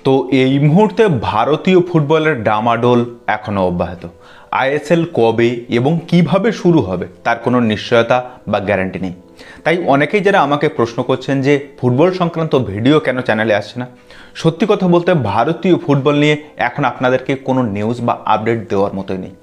তো এই মুহূর্তে ভারতীয় ফুটবলের ডামাডোল এখনও অব্যাহত। আইএসএল কবে এবং কিভাবে শুরু হবে তার কোনো নিশ্চয়তা বা গ্যারান্টি নেই। তাই অনেকেই যারা আমাকে প্রশ্ন করছেন যে ফুটবল সংক্রান্ত ভিডিও কেন চ্যানেলে আসছে না, সত্যি কথা বলতে ভারতীয় ফুটবল নিয়ে এখন আপনাদেরকে কোনো নিউজ বা আপডেট দেওয়ার মতোই নেই।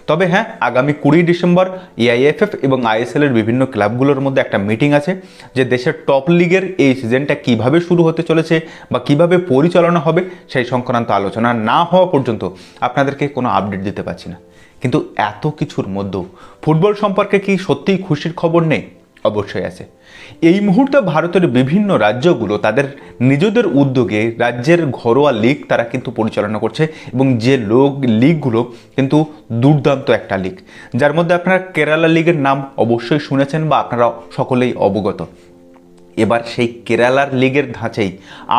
তবে হ্যাঁ, আগামী 20 ডিসেম্বর এআইএফএফ এবং আইএসএলের বিভিন্ন ক্লাবগুলোর মধ্যে একটা মিটিং আছে যে দেশের টপ লিগের এই সিজনটা কিভাবে শুরু হতে চলেছে বা কিভাবে পরিচালনা হবে সেই সংক্রান্ত আলোচনা না হওয়া পর্যন্ত আপনাদেরকে কোনো আপডেট দিতে পারছি না। কিন্তু এত কিছুর মধ্যেও ফুটবল সম্পর্কে কি সত্যিই খুশির খবর নেই? অবশ্যই আছে। এই মুহূর্তে ভারতের বিভিন্ন রাজ্যগুলো তাদের নিজেদের উদ্যোগে রাজ্যের ঘরোয়া লিগ তারা কিন্তু পরিচালনা করছে এবং যে লিগগুলো কিন্তু দুর্দান্ত একটা লিগ, যার মধ্যে আপনারা কেরালা লিগের নাম অবশ্যই শুনেছেন বা আপনারা সকলেই অবগত। এবার সেই কেরালার লিগের ধাঁচেই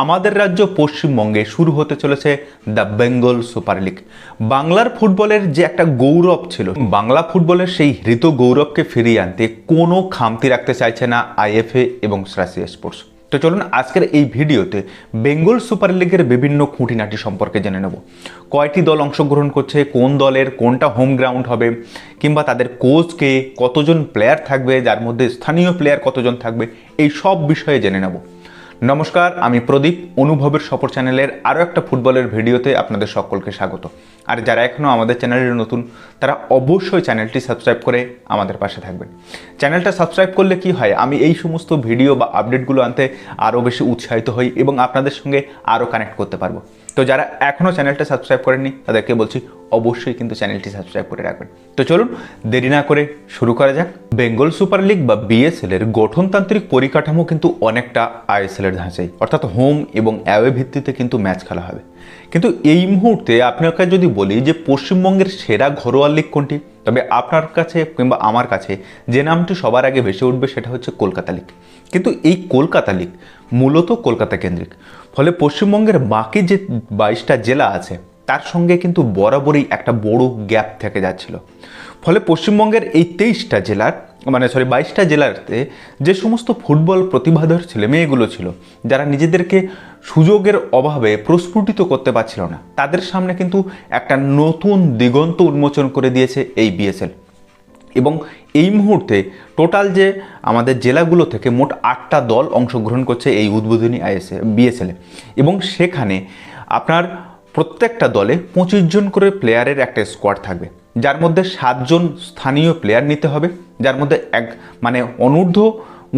আমাদের রাজ্য পশ্চিমবঙ্গে শুরু হতে চলেছে দ্য বেঙ্গল সুপার লিগ। বাংলার ফুটবলের যে একটা গৌরব ছিল, বাংলা ফুটবলের সেই হৃত গৌরবকে ফিরিয়ে আনতে কোনো খামতি রাখতে চাইছে না আইএফএ এবং রাশিয়া স্পোর্টস। তো চলুন আজকের এই ভিডিওতে বেঙ্গল সুপার লিগের বিভিন্ন খুঁটিনাটি সম্পর্কে জেনে নেব। কয়টি দল অংশগ্রহণ করছে, কোন দলের কোনটা হোম গ্রাউন্ড হবে, কিংবা তাদের কোচকে, কতজন প্লেয়ার থাকবে, যার মধ্যে স্থানীয় প্লেয়ার কতজন থাকবে, এই সব বিষয়ে জেনে নেব। নমস্কার, আমি প্রদীপ, অনুভবের সফর চ্যানেলের আরও একটা ফুটবলের ভিডিওতে আপনাদের সকলকে স্বাগত। আর যারা এখনও আমাদের চ্যানেলের নতুন, তারা অবশ্যই চ্যানেলটি সাবস্ক্রাইব করে আমাদের পাশে থাকবেন। চ্যানেলটা সাবস্ক্রাইব করলে কি হয়, আমি এই সমস্ত ভিডিও বা আপডেটগুলো আনতে আরও বেশি উৎসাহিত হই এবং আপনাদের সঙ্গে আরও কানেক্ট করতে পারবো। তো যারা এখনও চ্যানেলটা সাবস্ক্রাইব করেননি তাদেরকে বলছি অবশ্যই কিন্তু চ্যানেলটি সাবস্ক্রাইব করে রাখবেন। তো চলুন দেরি না করে শুরু করা যাক। বেঙ্গল সুপার লিগ বা বিএসএল এর গঠনতান্ত্রিক পরিকাঠামো কিন্তু অনেকটা আইএসএল এর ধাঁচাই, অর্থাৎ হোম এবং অ্যাওয়ে ভিত্তিতে কিন্তু ম্যাচ খেলা হবে। কিন্তু এই মুহূর্তে আপনাকে যদি বলি যে পশ্চিমবঙ্গের সেরা ঘরোয়া লিগ কোনটি, তবে আপনার কাছে কিংবা আমার কাছে যে নামটি সবার আগে ভেসে উঠবে সেটা হচ্ছে কলকাতা লিগ। কিন্তু এই কলকাতা লিগ মূলত কলকাতা কেন্দ্রিক, ফলে পশ্চিমবঙ্গের বাকি যে 22টা জেলা আছে তার সঙ্গে কিন্তু বরাবরই একটা বড় গ্যাপ থেকে যাচ্ছিল। ফলে পশ্চিমবঙ্গের এই 23টা জেলার 22টা জেলাতে যে সমস্ত ফুটবল প্রতিভাধর ছেলে মেয়েগুলো ছিল, যারা নিজেদেরকে সুযোগের অভাবে প্রস্ফুটিত করতে পারছিল না, তাদের সামনে কিন্তু একটা নতুন দিগন্ত উন্মোচন করে দিয়েছে এই বিএসএল। এবং এই মুহূর্তে টোটাল যে আমাদের জেলাগুলো থেকে মোট 8টা দল অংশগ্রহণ করছে এই উদ্বোধনী বিএসএলে, এবং সেখানে আপনার প্রত্যেকটা দলে 25 জন করে প্লেয়ারের একটা স্কোয়াড থাকবে, যার মধ্যে 7 জন স্থানীয় প্লেয়ার নিতে হবে, যার মধ্যে অনূর্ধ্ব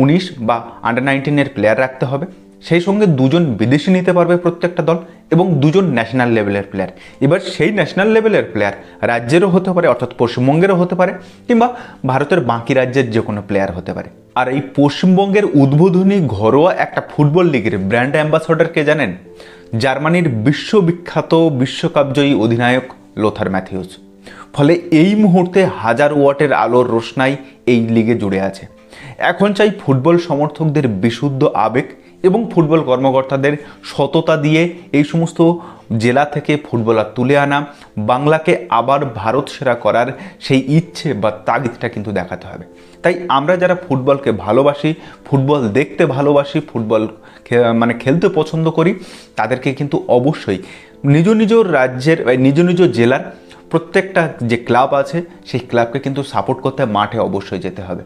19 বা আন্ডার 19-এর প্লেয়ার রাখতে হবে। সেই সঙ্গে 2 জন বিদেশি নিতে পারবে প্রত্যেকটা দল এবং 2 জন ন্যাশনাল লেভেলের প্লেয়ার। এবার সেই ন্যাশনাল লেভেলের প্লেয়ার রাজ্যেরও হতে পারে, অর্থাৎ পশ্চিমবঙ্গেরও হতে পারে, কিংবা ভারতের বাকি রাজ্যের যে কোনো প্লেয়ার হতে পারে। আর এই পশ্চিমবঙ্গের উদ্বোধনী ঘরোয়া একটা ফুটবল লিগের ব্র্যান্ড অ্যাম্বাসেডর কে জানেন? জার্মানির বিশ্ববিখ্যাত বিশ্বকাপজয়ী অধিনায়ক লোথার ম্যাথিউস। ফলে এই মুহূর্তে 1000 ওয়াটের আলোর রোশনাই এই লিগে জুড়ে আছে। এখন চাই ফুটবল সমর্থকদের বিশুদ্ধ আবেগ এবং ফুটবল কর্মকর্তাদের সততা দিয়ে এই সমস্ত জেলা থেকে ফুটবলার তুলে আনা, বাংলাকে আবার ভারত সেরা করার সেই ইচ্ছে বা তাগিদটা কিন্তু দেখাতে হবে। তাই আমরা যারা ফুটবলকে ভালোবাসি, ফুটবল দেখতে ভালোবাসি, ফুটবল খেলতে পছন্দ করি, তাদেরকে কিন্তু অবশ্যই নিজ নিজ রাজ্যের নিজ নিজ জেলার প্রত্যেকটা যে ক্লাব আছে সেই ক্লাবকে কিন্তু সাপোর্ট করতে মাঠে অবশ্যই যেতে হবে।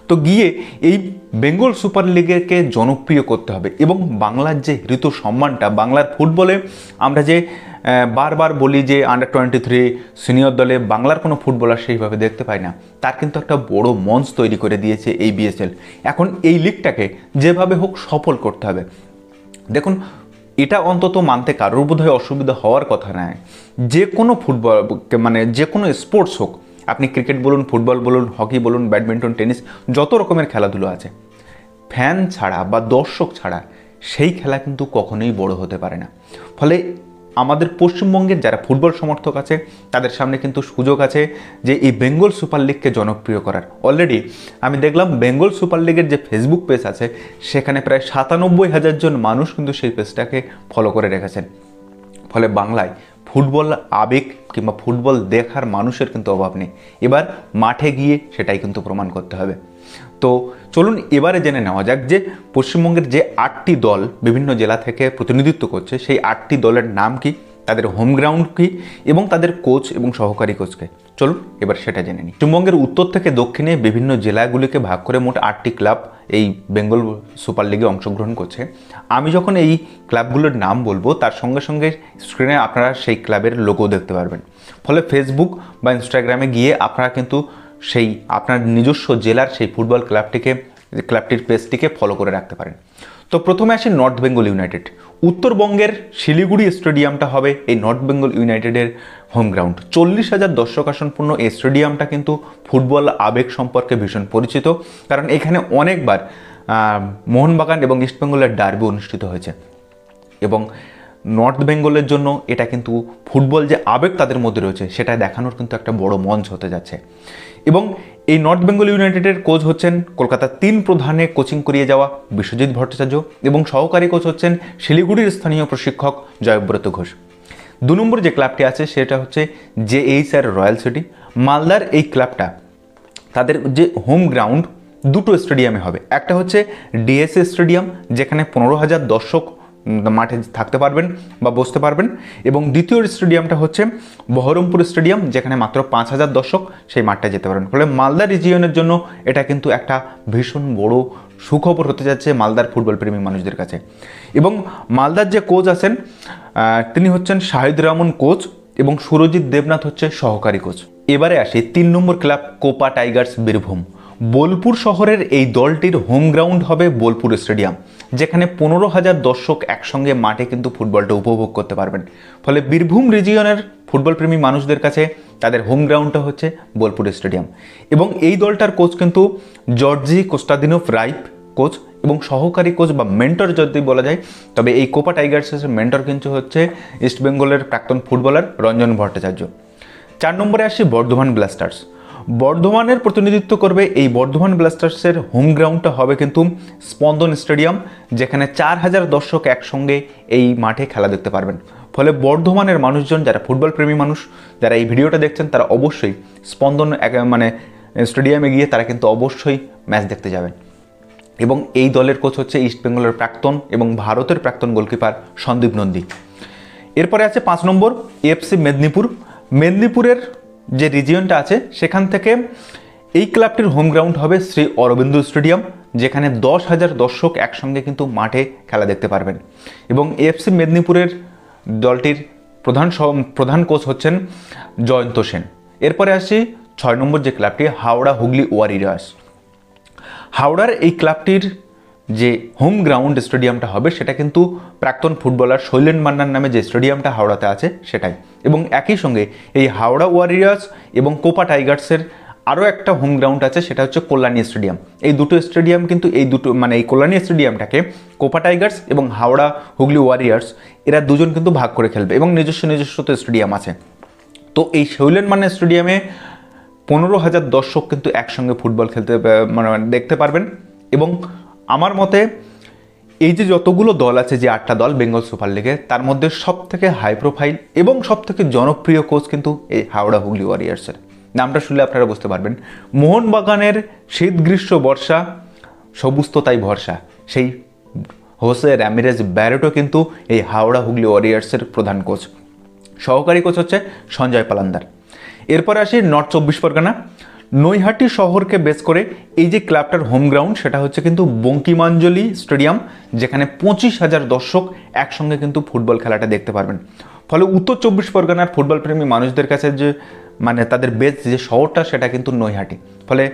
তো গিয়ে এই বেঙ্গল সুপার লিগকে জনপ্রিয় করতে হবে এবং বাংলার যে হৃত সম্মানটা, বাংলার ফুটবলে আমরা যে বারবার বলি যে আন্ডার 23 সিনিয়র দলে বাংলার কোনো ফুটবলার সেইভাবে দেখতে পাই না, তার কিন্তু একটা বড় মঞ্চ তৈরি করে দিয়েছে এই বিএসএল। এখন এই লিগটাকে যেভাবে হোক সফল করতে হবে। দেখুন, এটা অন্তত মানতে কারোর বোধহয় অসুবিধা হওয়ার কথা নয়, যে কোনো ফুটবল যে কোনো স্পোর্টস হোক, আপনি ক্রিকেট বলুন, ফুটবল বলুন, হকি বলুন, ব্যাডমিন্টন, টেনিস, যত রকমের খেলাধুলো আছে, ফ্যান ছাড়া বা দর্শক ছাড়া সেই খেলা কিন্তু কখনোই বড় হতে পারে না। ফলে আমাদের পশ্চিমবঙ্গের যারা ফুটবল সমর্থক আছে তাদের সামনে কিন্তু সুযোগ আছে যে এই বেঙ্গল সুপার লিগকে জনপ্রিয় করার। অলরেডি আমি দেখলাম বেঙ্গল সুপার লিগের যে ফেসবুক পেজ আছে সেখানে প্রায় 97,000 জন মানুষ কিন্তু সেই পেজটাকে ফলো করে রেখেছেন। ফলে বাংলায় ফুটবল আবেগ কিংবা ফুটবল দেখার মানুষের কিন্তু অভাব নেই। এবার মাঠে গিয়ে সেটাই কিন্তু প্রমাণ করতে হবে। তো চলুন এবারে জেনে নেওয়া যাক যে পশ্চিমবঙ্গের যে 8টি দল বিভিন্ন জেলা থেকে প্রতিনিধিত্ব করছে সেই 8টি দলের নাম কি, তাদের হোম গ্রাউন্ড কি এবং তাদের কোচ এবং সহকারী কোচকে। চলুন এবার সেটা জেনে নিই। পশ্চিমবঙ্গের উত্তর থেকে দক্ষিণে বিভিন্ন জেলাগুলিকে ভাগ করে মোট 8টি ক্লাব এই বেঙ্গল সুপার লিগে অংশগ্রহণ করছে। আমি যখন এই ক্লাবগুলোর নাম বলবো তার সঙ্গে সঙ্গে স্ক্রিনে আপনারা সেই ক্লাবের লোগো দেখতে পারবেন। ফলে ফেসবুক বা ইনস্টাগ্রামে গিয়ে আপনারা কিন্তু সেই আপনার নিজস্ব জেলার সেই ফুটবল ক্লাবটির পেজটিকে ফলো করে রাখতে পারেন। তো প্রথমে আসি নর্থ বেঙ্গল ইউনাইটেড। উত্তরবঙ্গের শিলিগুড়ি স্টেডিয়ামটা হবে এই নর্থ বেঙ্গল ইউনাইটেডের হোম গ্রাউন্ড। 40,000 দর্শক আসনপূর্ণ এই স্টেডিয়ামটা কিন্তু ফুটবল আবেগ সম্পর্কে ভীষণ পরিচিত, কারণ এখানে অনেকবার মোহনবাগান এবং ইস্টবেঙ্গলের ডার্বি অনুষ্ঠিত হয়েছে এবং নর্থ বেঙ্গলের জন্য এটা কিন্তু ফুটবল যে আবেগ তাদের মধ্যে রয়েছে সেটা দেখানোর কিন্তু একটা বড় মঞ্চ হতে যাচ্ছে। এবং এই নর্থ বেঙ্গল ইউনাইটেডের কোচ হচ্ছেন কলকাতার 3 প্রধানে কোচিং করিয়ে যাওয়া বিশ্বজিৎ ভট্টাচার্য এবং সহকারী কোচ হচ্ছেন শিলিগুড়ির স্থানীয় প্রশিক্ষক জয়ব্রত ঘোষ। 2 নম্বর যে ক্লাবটি আছে সেটা হচ্ছে JHR রয়্যাল সিটি। মালদার এই ক্লাবটা তাদের যে হোম গ্রাউন্ড দুটো স্টেডিয়ামে হবে, একটা হচ্ছে ডিএসএ স্টেডিয়াম যেখানে 15,000 দর্শক মাঠে থাকতে পারবেন বা বসতে পারবেন, এবং দ্বিতীয় স্টেডিয়ামটা হচ্ছে বহরমপুর স্টেডিয়াম যেখানে মাত্র 5,000 দর্শক সেই মাঠটা যেতে পারবেন। ফলে মালদা রিজিয়নের জন্য এটা কিন্তু একটা ভীষণ বড় সুখবর হতে যাচ্ছে মালদার ফুটবল প্রেমী মানুষদের কাছে। এবং মালদার যে কোচ আছেন তিনি হচ্ছেন শাহিদ রহমান কোচ এবং সুরজিৎ দেবনাথ হচ্ছে সহকারী কোচ। এবারে আসি 3 নম্বর ক্লাব কোপা টাইগার্স বীরভূম। বোলপুর শহরের এই দলটির হোম গ্রাউন্ড হবে বোলপুর স্টেডিয়াম যেখানে 15,000 দর্শক একসঙ্গে মাঠে কিন্তু ফুটবলটা উপভোগ করতে পারবেন। ফলে বীরভূম রিজিয়নের ফুটবল প্রেমী মানুষদের কাছে তাদের হোম গ্রাউন্ডটা হচ্ছে বোলপুর স্টেডিয়াম। এবং এই দলটার কোচ কিন্তু জর্জি কোস্টাদিনোভ রাইপ কোচ এবং সহকারী কোচ বা মেন্টর যদি বলা যায় তবে এই কোপা টাইগার্সের মেন্টর কিন্তু হচ্ছে ইস্টবেঙ্গলের প্রাক্তন ফুটবলার রঞ্জন ভট্টাচার্য। 4 নম্বরে আসি বর্ধমান ব্লাস্টার্স। বর্ধমানের প্রতিনিধিত্ব করবে এই বর্ধমান ব্লাস্টার্সের হোম গ্রাউন্ডটা হবে কিন্তু স্পন্দন স্টেডিয়াম যেখানে 4,000 দর্শক একসঙ্গে এই মাঠে খেলা দেখতে পারবেন। ফলে বর্ধমানের মানুষজন যারা ফুটবল প্রেমী মানুষ যারা এই ভিডিওটা দেখছেন তারা অবশ্যই স্পন্দন স্টেডিয়ামে গিয়ে তারা কিন্তু অবশ্যই ম্যাচ দেখতে যাবেন। এবং এই দলের কোচ হচ্ছে ইস্টবেঙ্গলের প্রাক্তন এবং ভারতের প্রাক্তন গোলকিপার সন্দীপ নন্দী। এরপরে আছে 5 নম্বর AFC মেদিনীপুর। মেদিনীপুরের যে রিজিয়নটা আছে সেখান থেকে এই ক্লাবটির হোম গ্রাউন্ড হবে শ্রী অরবিন্দ স্টেডিয়াম যেখানে 10,000 দর্শক একসঙ্গে কিন্তু মাঠে খেলা দেখতে পারবেন। এবং AFC মেদিনীপুরের দলটির প্রধান কোচ হচ্ছেন জয়ন্ত সেন। এরপরে আসি 6 নম্বর যে ক্লাবটি হাওড়া হুগলি ওয়ারিয়র্স। হাওড়ার এই ক্লাবটির যে হোম গ্রাউন্ড স্টেডিয়ামটা হবে সেটা কিন্তু প্রাক্তন ফুটবলার শৈলেন মান্নার নামে যে স্টেডিয়ামটা হাওড়াতে আছে সেটাই। এবং একই সঙ্গে এই হাওড়া ওয়ারিয়র্স এবং কোপা টাইগার্সের আরও একটা হোম গ্রাউন্ড আছে সেটা হচ্ছে কল্যাণী স্টেডিয়াম। এই দুটো স্টেডিয়াম কিন্তু এই কল্যাণী স্টেডিয়ামটাকে কোপা টাইগার্স এবং হাওড়া হুগলি ওয়ারিয়র্স এরা দুজন কিন্তু ভাগ করে খেলবে এবং নিজস্ব তো স্টেডিয়াম আছে। তো এই শৈলেন মান্না স্টেডিয়ামে 15,000 দর্শক কিন্তু একসঙ্গে ফুটবল খেলতে দেখতে পারবেন। এবং আমার মতে এই যে যতগুলো দল আছে যে 8টা দল বেঙ্গল সুপার লিগে তার মধ্যে সবথেকে হাই প্রোফাইল এবং সবথেকে জনপ্রিয় কোচ কিন্তু এই হাওড়া হুগলি ওয়ারিয়র্সের। নামটা শুনলে আপনারা বুঝতে পারবেন মোহনবাগানের শীত গ্রীষ্ম বর্ষা সবুজ তো তাই ভরসা সেই হোসে র্যামিরেজ ব্যারেটো কিন্তু এই হাওড়া হুগলি ওয়ারিয়র্সের প্রধান কোচ। সহকারী কোচ হচ্ছে সঞ্জয় পালান্দার। এরপরে আসি নর্থ 24 পরগনা। নৈহাটি শহরকে বেস করে এই যে ক্লাবটার হোম গ্রাউন্ড সেটা হচ্ছে কিন্তু বঙ্কিমাঞ্জলি স্টেডিয়াম যেখানে 25,000 দর্শক একসঙ্গে কিন্তু ফুটবল খেলাটা দেখতে পারবেন। ফলে উত্তর 24 পরগনার ফুটবল প্রেমী মানুষদের কাছে যে তাদের বেস যে শহরটা সেটা কিন্তু নৈহাটি। ফলে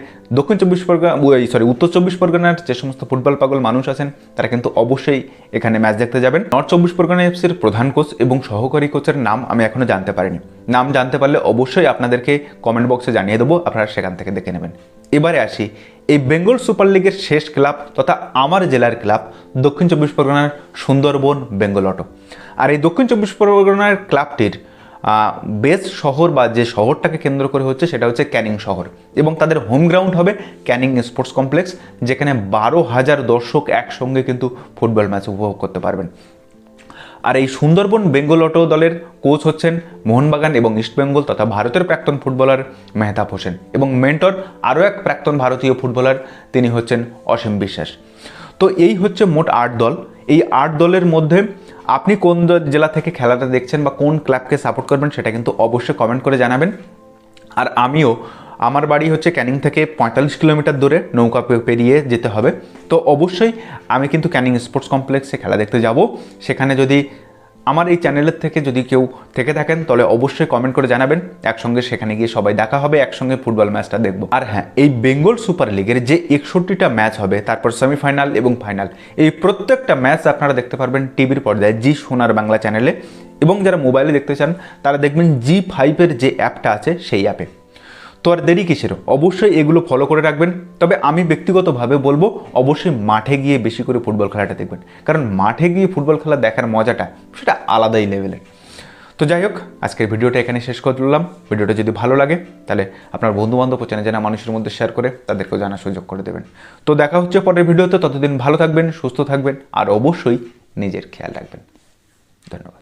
উত্তর 24 পরগনার যে সমস্ত ফুটবল পাগল মানুষ আছেন তারা কিন্তু অবশ্যই এখানে ম্যাচ দেখতে যাবেন। নর্থ 24 পরগনা এফসির প্রধান কোচ এবং সহকারী কোচের নাম আমি এখনো জানতে পারিনি। নাম জানতে পারলে অবশ্যই আপনাদেরকে কমেন্ট বক্সে জানিয়ে দেবো, আপনারা সেখান থেকে দেখে নেবেন। এবারে আসি এই বেঙ্গল সুপার লিগের শেষ ক্লাব তথা আমার জেলার ক্লাব দক্ষিণ 24 পরগনার সুন্দরবন বেঙ্গল অটো। আর এই দক্ষিণ 24 পরগনার ক্লাবটির বেস শহর বা যে শহরটাকে কেন্দ্র করে হচ্ছে সেটা হচ্ছে ক্যানিং শহর এবং তাদের হোম গ্রাউন্ড হবে ক্যানিং স্পোর্টস কমপ্লেক্স যেখানে 12,000 দর্শক একসঙ্গে কিন্তু ফুটবল ম্যাচ উপভোগ করতে পারবেন। আর এই সুন্দরবন বেঙ্গল অটো দলের কোচ হচ্ছেন মোহনবাগান এবং ইস্টবেঙ্গল তথা ভারতের প্রাক্তন ফুটবলার মেহতাব হোসেন এবং মেন্টর আরও এক প্রাক্তন ভারতীয় ফুটবলার, তিনি হচ্ছেন অসীম বিশ্বাস। তো এই হচ্ছে মোট 8 দল। এই 8 দলের মধ্যে আপনি কোন জেলা থেকে খেলাটা দেখছেন বা কোন ক্লাবকে সাপোর্ট করবেন সেটা কিন্তু অবশ্যই কমেন্ট করে জানাবেন। আর আমার বাড়ি হচ্ছে ক্যানিং থেকে 45 কিলোমিটার দূরে, নৌকা পেরিয়ে যেতে হবে। তো অবশ্যই আমি কিন্তু ক্যানিং স্পোর্টস কমপ্লেক্সে খেলা দেখতে যাব। সেখানে যদি আমার এই চ্যানেলের থেকে যদি কেউ থেকে থাকেন তাহলে অবশ্যই কমেন্ট করে জানাবেন, একসঙ্গে সেখানে গিয়ে সবাই দেখা হবে, একসঙ্গে ফুটবল ম্যাচটা দেখব। আর হ্যাঁ, এই বেঙ্গল সুপার লিগের যে 61টা ম্যাচ হবে, তারপর সেমিফাইনাল এবং ফাইনাল, এই প্রত্যেকটা ম্যাচ আপনারা দেখতে পারবেন টিভির পর্দায় জি সোনার বাংলা চ্যানেলে। এবং যারা মোবাইলে দেখতে চান তারা দেখবেন G5-এর যে অ্যাপটা আছে সেই অ্যাপে। তো আর দেরি কিসের, অবশ্যই এগুলো ফলো করে রাখবেন। তবে আমি ব্যক্তিগতভাবে বলবো অবশ্যই মাঠে গিয়ে বেশি করে ফুটবল খেলাটা দেখবেন, কারণ মাঠে গিয়ে ফুটবল খেলা দেখার মজাটা সেটা আলাদাই লেভেলের। তো যাই হোক, আজকের ভিডিওটা এখানে শেষ করলাম। ভিডিওটা যদি ভালো লাগে তাহলে আপনার বন্ধুবান্ধব ও চেনা জানা মানুষের মধ্যে শেয়ার করে তাদেরকেও জানার সুযোগ করে দেবেন। তো দেখা হচ্ছে পরের ভিডিওতে, ততদিন ভালো থাকবেন, সুস্থ থাকবেন আর অবশ্যই নিজের খেয়াল রাখবেন। ধন্যবাদ।